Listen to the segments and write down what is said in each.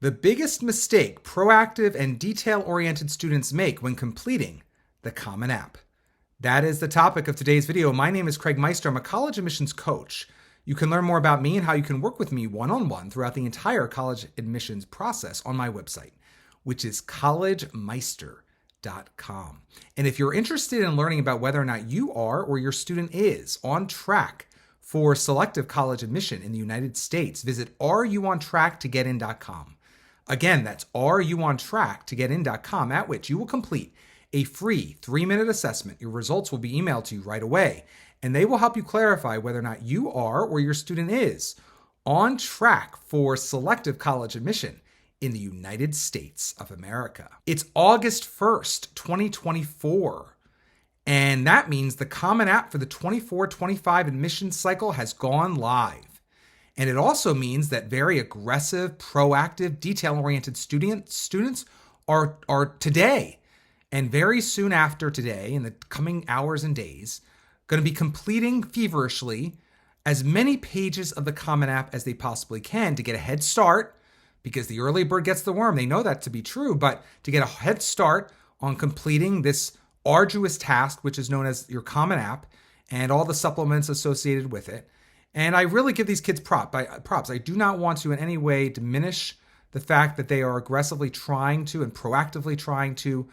The biggest mistake proactive and detail-oriented students make when completing the Common App. That is the topic of today's video. My name is Craig Meister. I'm a college admissions coach. You can learn more about me and how you can work with me one-on-one throughout the entire college admissions process on my website, which is collegemeister.com. And if you're interested in learning about whether or not you are or your student is on track for selective college admission in the United States, visit areyouontracktogetin.com. Again, that's areyouontracktogetin.com, at which you will complete a free 3-minute assessment. Your results will be emailed to you right away, and they will help you clarify whether or not you are or your student is on track for selective college admission in the United States of America. It's August 1st, 2024, and that means the Common App for the 24-25 admission cycle has gone live. And it also means that very aggressive, proactive, detail-oriented students are today and very soon after today, in the coming hours and days, going to be completing feverishly as many pages of the Common App as they possibly can to get a head start, because the early bird gets the worm. They know that to be true, but to get a head start on completing this arduous task, which is known as your Common App, and all the supplements associated with it. And I really give these kids props. I do not want to in any way diminish the fact that they are aggressively trying to and proactively trying to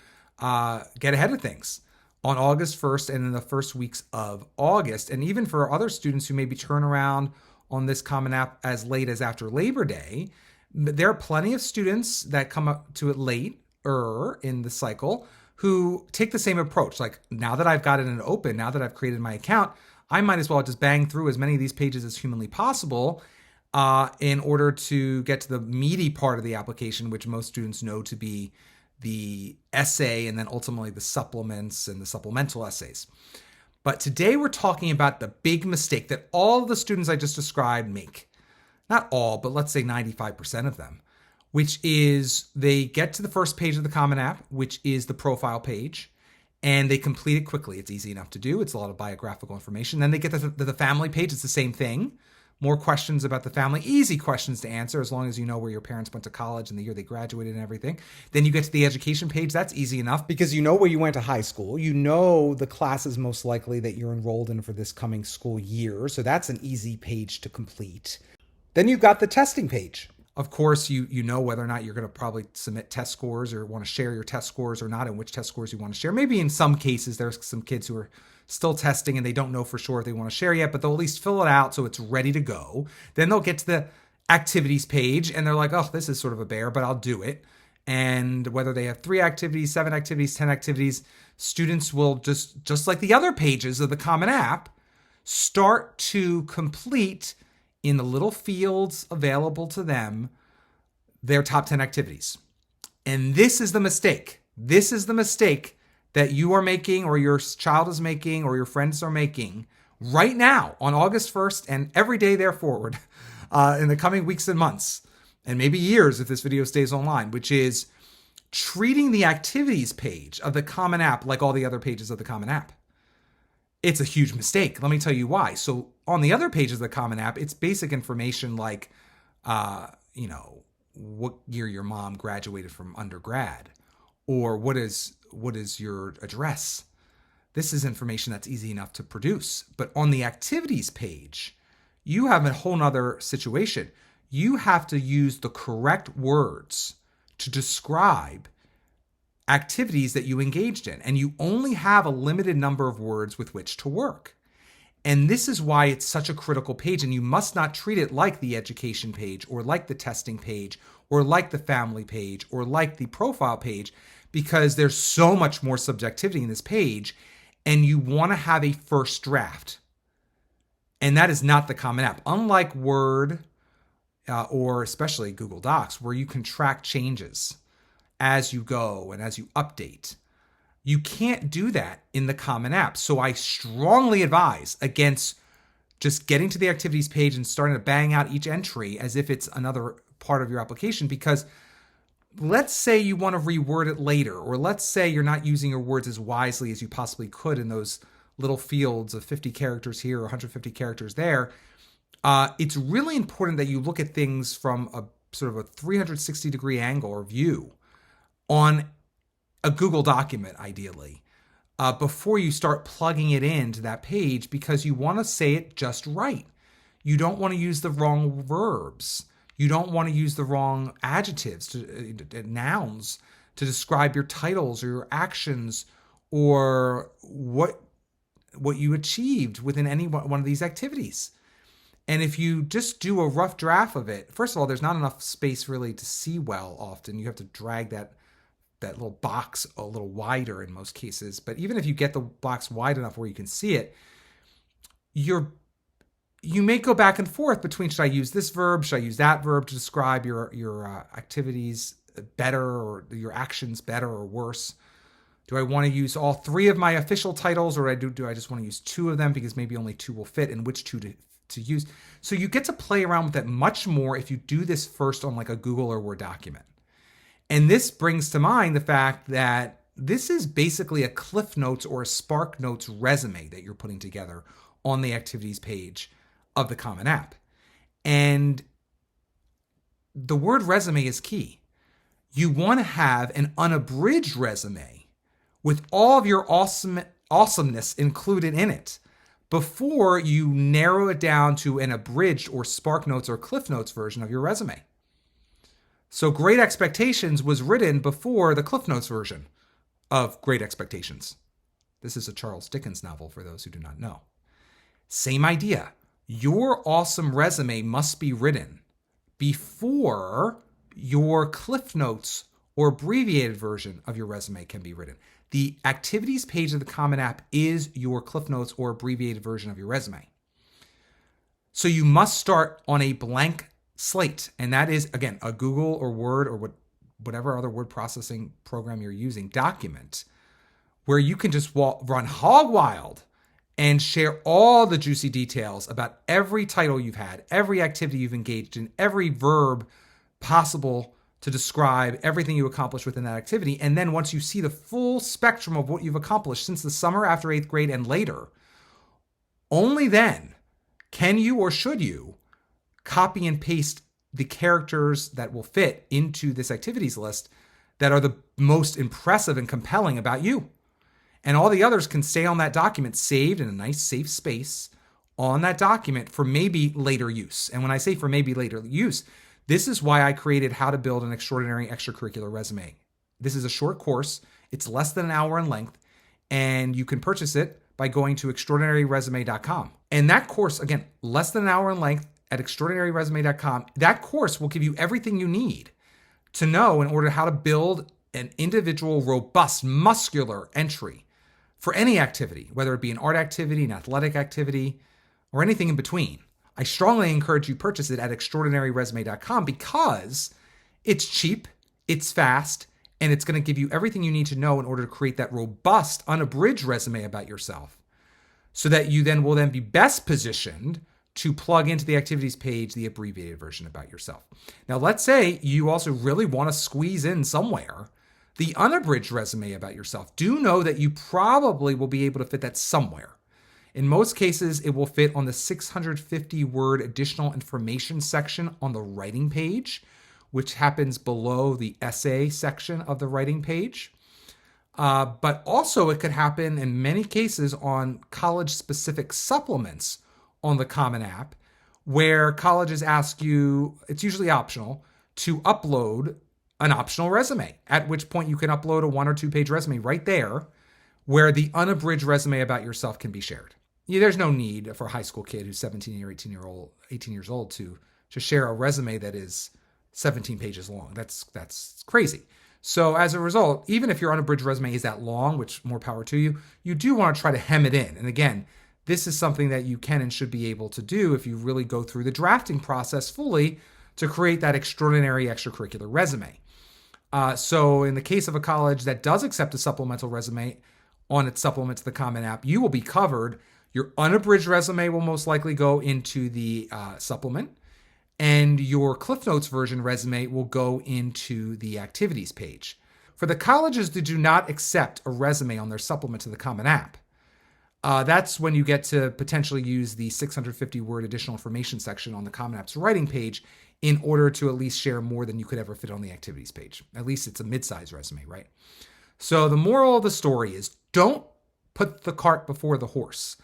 get ahead of things on August 1st and in the first weeks of August. And even for other students who maybe turn around on this Common App as late as after Labor Day, there are plenty of students that come up to it later in the cycle who take the same approach. Like, now that I've got it in open, now that I've created my account, I might as well just bang through as many of these pages as humanly possible in order to get to the meaty part of the application, which most students know to be the essay and then ultimately the supplements and the supplemental essays. But today we're talking about the big mistake that all of the students I just described make. Not all, but let's say 95% of them, which is they get to the first page of the Common App, which is the profile page, and they complete it quickly. It's easy enough to do. It's a lot of biographical information. Then they get to the family page. It's the same thing. More questions about the family. Easy questions to answer as long as you know where your parents went to college and the year they graduated and everything. Then you get to the education page. That's easy enough because you know where you went to high school. You know the classes most likely that you're enrolled in for this coming school year. So that's an easy page to complete. Then you've got the testing page. Of course, you know whether or not you're going to probably submit test scores or want to share your test scores or not, and which test scores you want to share. Maybe in some cases, there's some kids who are still testing and they don't know for sure if they want to share yet, but they'll at least fill it out so it's ready to go. Then they'll get to the activities page and they're like, oh, this is sort of a bear, but I'll do it. And whether they have 3 activities, 7 activities, 10 activities, students will just like the other pages of the Common App, start to complete in the little fields available to them their top 10 activities. And this is the mistake. This is the mistake that you are making or your child is making or your friends are making right now on August 1st and every day there forward in the coming weeks and months and maybe years if this video stays online, which is treating the activities page of the Common App like all the other pages of the Common App. It's a huge mistake. Let me tell you why. So on the other pages of the Common App, it's basic information like, what year your mom graduated from undergrad, or what is your address. This is information that's easy enough to produce. But on the activities page, you have a whole nother situation. You have to use the correct words to describe activities that you engaged in, and you only have a limited number of words with which to work. And this is why it's such a critical page, and you must not treat it like the education page or like the testing page or like the family page or like the profile page, because there's so much more subjectivity in this page, and you want to have a first draft. And that is not the Common App. Unlike Word or especially Google Docs, where you can track changes as you go and as you update. You can't do that in the Common App. So I strongly advise against just getting to the activities page and starting to bang out each entry as if it's another part of your application, because let's say you want to reword it later, or let's say you're not using your words as wisely as you possibly could in those little fields of 50 characters here or 150 characters there. It's really important that you look at things from a sort of a 360-degree angle or view on a Google document, ideally, before you start plugging it into that page, because you want to say it just right. You don't want to use the wrong verbs. You don't want to use the wrong adjectives, nouns, to describe your titles or your actions or what you achieved within any one of these activities. And if you just do a rough draft of it, first of all, there's not enough space really to see well often. You have to drag that little box a little wider in most cases. But even if you get the box wide enough where you can see it, you may go back and forth between, should I use this verb? Should I use that verb to describe your activities better, or your actions better or worse? Do I want to use all three of my official titles, or do I just want to use two of them because maybe only two will fit, and which two to use? So you get to play around with that much more if you do this first on like a Google or Word document. And this brings to mind the fact that this is basically a Cliff Notes or a Spark Notes resume that you're putting together on the activities page of the Common App. And the word resume is key. You want to have an unabridged resume with all of your awesomeness included in it before you narrow it down to an abridged or Spark Notes or Cliff Notes version of your resume. So Great Expectations was written before the Cliff Notes version of Great Expectations. This is a Charles Dickens novel for those who do not know. Same idea. Your awesome resume must be written before your Cliff Notes or abbreviated version of your resume can be written. The activities page of the Common App is your Cliff Notes or abbreviated version of your resume. So you must start on a blank slate. And that is, again, a Google or Word or whatever other word processing program you're using document, where you can just run hog wild and share all the juicy details about every title you've had, every activity you've engaged in, every verb possible to describe everything you accomplished within that activity. And then once you see the full spectrum of what you've accomplished since the summer after 8th grade and later, only then can you or should you copy and paste the characters that will fit into this activities list that are the most impressive and compelling about you. And all the others can stay on that document, saved in a nice safe space on that document for maybe later use. And when I say for maybe later use, this is why I created How to Build an Extraordinary Extracurricular Resume. This is a short course. It's less than an hour in length, and you can purchase it by going to extraordinaryresume.com. And that course, again, less than an hour in length at extraordinaryresume.com, that course will give you everything you need to know in order how to build an individual, robust, muscular entry for any activity, whether it be an art activity, an athletic activity, or anything in between. I strongly encourage you purchase it at extraordinaryresume.com because it's cheap, it's fast, and it's going to give you everything you need to know in order to create that robust, unabridged resume about yourself, so that you then will be best positioned to plug into the activities page the abbreviated version about yourself. Now, let's say you also really want to squeeze in somewhere the unabridged resume about yourself. Do know that you probably will be able to fit that somewhere. In most cases, it will fit on the 650-word additional information section on the writing page, which happens below the essay section of the writing page. But also it could happen in many cases on college-specific supplements on the Common App, where colleges ask you, it's usually optional, to upload an optional resume, at which point you can upload a 1 or 2 page resume right there where the unabridged resume about yourself can be shared. There's no need for a high school kid who's 17 or 18 years old to share a resume that is 17 pages long. That's crazy. So as a result, even if your unabridged resume is that long, which more power to you, you do want to try to hem it in. And again, this is something that you can and should be able to do if you really go through the drafting process fully to create that extraordinary extracurricular resume. So in the case of a college that does accept a supplemental resume on its supplement to the Common App, you will be covered. Your unabridged resume will most likely go into the supplement, and your Cliff Notes version resume will go into the activities page. For the colleges that do not accept a resume on their supplement to the Common App, that's when you get to potentially use the 650-word additional information section on the Common App's writing page in order to at least share more than you could ever fit on the activities page. At least it's a mid-size resume, right? So the moral of the story is don't put the cart before the horse.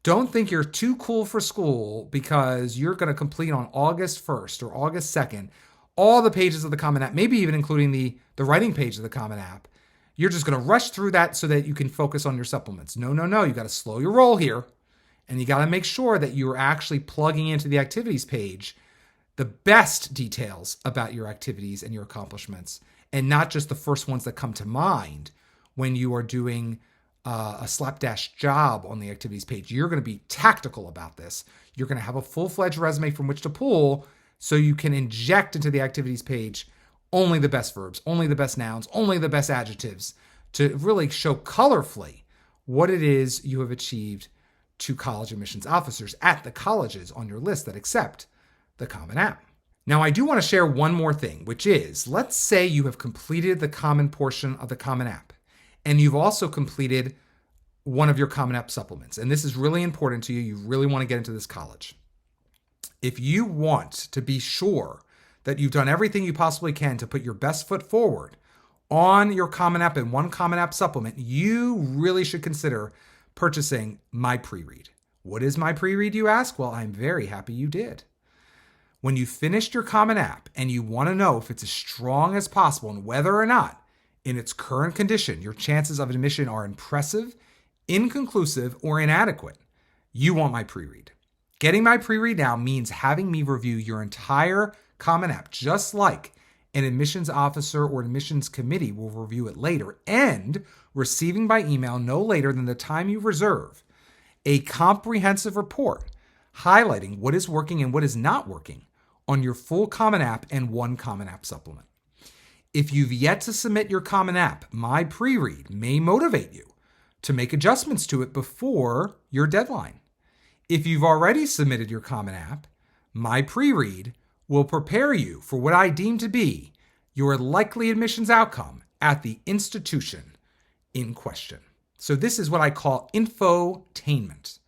Don't think you're too cool for school because you're going to complete on August 1st or August 2nd all the pages of the Common App, maybe even including the writing page of the Common App. You're just going to rush through that so that you can focus on your supplements. No. You got to slow your roll here. And you got to make sure that you're actually plugging into the activities page the best details about your activities and your accomplishments, and not just the first ones that come to mind when you are doing a slapdash job on the activities page. You're going to be tactical about this. You're going to have a full-fledged resume from which to pull so you can inject into the activities page only the best verbs, only the best nouns, only the best adjectives to really show colorfully what it is you have achieved to college admissions officers at the colleges on your list that accept the Common App. Now, I do want to share one more thing, which is, let's say you have completed the common portion of the Common App, and you've also completed one of your Common App supplements. And this is really important to you. You really want to get into this college. If you want to be sure that you've done everything you possibly can to put your best foot forward on your Common App and one Common App supplement, you really should consider purchasing My Pre-Read. What is My Pre-Read, you ask? Well, I'm very happy you did. When you finished your Common App and you want to know if it's as strong as possible and whether or not, in its current condition, your chances of admission are impressive, inconclusive, or inadequate, you want My Pre-Read. Getting My Pre-Read now means having me review your entire Common App, just like an admissions officer or admissions committee will review it later, and receiving by email no later than the time you reserve a comprehensive report highlighting what is working and what is not working on your full Common App and one Common App supplement. If you've yet to submit your Common App, My Pre-Read may motivate you to make adjustments to it before your deadline. If you've already submitted your Common App, My Pre-Read will prepare you for what I deem to be your likely admissions outcome at the institution in question. So this is what I call infotainment.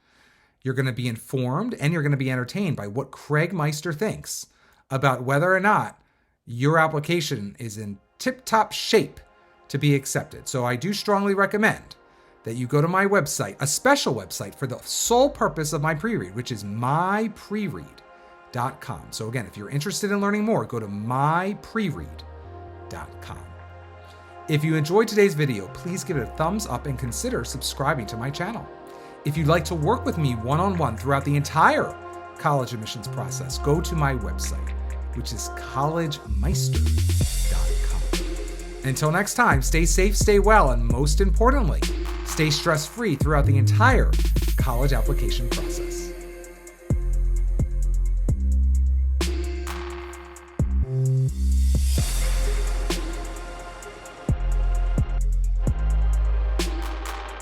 You're going to be informed and you're going to be entertained by what Craig Meister thinks about whether or not your application is in tip-top shape to be accepted. So I do strongly recommend that you go to my website, a special website for the sole purpose of My Pre-Read, which is mypreread.com. So again, if you're interested in learning more, go to mypreread.com. If you enjoyed today's video, please give it a thumbs up and consider subscribing to my channel. If you'd like to work with me one-on-one throughout the entire college admissions process, go to my website, which is collegemeister.com. Until next time, stay safe, stay well, and most importantly, stay stress-free throughout the entire college application process.